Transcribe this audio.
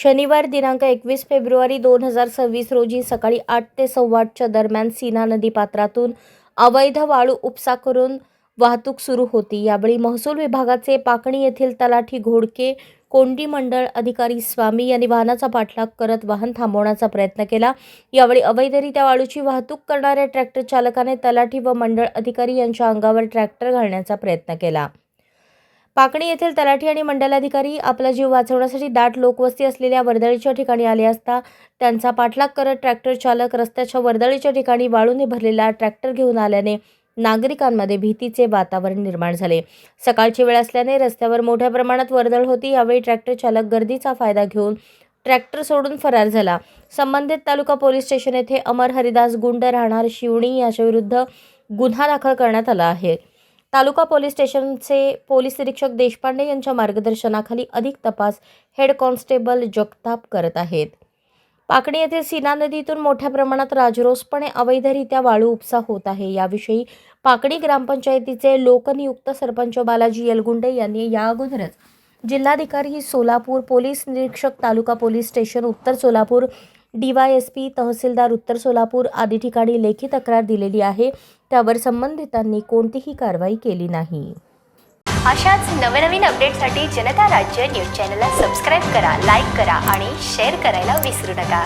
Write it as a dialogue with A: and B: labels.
A: शनिवार दिनांक 21 फेब्रुवारी 2026 रोजी सकाळी 8 ते 8:15च्या दरम्यान सीना नदी पात्रातून अवैध वाळू उपसा करून वाहतूक सुरू होती। यावेळी महसूल विभागाचे पाकणी येथील तलाठी घोडके कोंडी मंडळ अधिकारी स्वामी यांनी वाहनाचा पाठलाग करत वाहन थांबवण्याचा प्रयत्न केला। यावेळी अवैधरित्या वाळूची वाहतूक करणाऱ्या ट्रॅक्टर चालकाने तलाठी व मंडळ अधिकारी यांच्या अंगावर ट्रॅक्टर घालण्याचा प्रयत्न केला। पाकणी येथील तलाठी आणि मंडलाधिकारी आपला जीव वाचवण्यासाठी दाट लोकवस्ती असलेल्या वर्दळीच्या ठिकाणी आले असता त्यांचा पाठलाग करत ट्रॅक्टर चालक रस्त्याच्या वर्दळीच्या ठिकाणी वाळूने भरलेला ट्रॅक्टर घेऊन आल्याने नागरिकांमध्ये भीतीचे वातावरण निर्माण झाले। सकाळची वेळ असल्याने रस्त्यावर मोठ्या प्रमाणात वर्दळ होती। यावेळी ट्रॅक्टर चालक गर्दीचा फायदा घेऊन ट्रॅक्टर सोडून फरार झाला। संबंधित तालुका पोलीस स्टेशन येथे अमर हरिदास गुंड राहणार शिवणी याच्या विरुद्ध गुन्हा दाखल करण्यात आला आहे। तालुका पोलीस स्टेशनचे पोलीस निरीक्षक देशपांडे यांच्या मार्गदर्शनाखाली अधिक तपास हेड कॉन्स्टेबल जगताप करत आहेत। पाकणी येथील सीना नदीतून मोठ्या प्रमाणात राजरोसपणे अवैधरित्या वाळू उपसा होत आहे। याविषयी पाकणी ग्रामपंचायतीचे लोकनियुक्त सरपंच बालाजी येलगुंडे यांनी या अगोदरच जिल्हाधिकारी सोलापूर, पोलीस निरीक्षक तालुका पोलीस स्टेशन उत्तर सोलापूर, DYSP तहसीलदार उत्तर सोलापूर आदी ठिकाणी लेखी तक्रार दिलेली आहे। त्यावर संबंधितांनी कोणतीही कारवाई केली नाही।
B: अशाच नवनवीन अपडेटसाठी जनता राज्य न्यूज चॅनलला सबस्क्राईब करा, लाईक करा आणि शेअर करायला विसरू नका।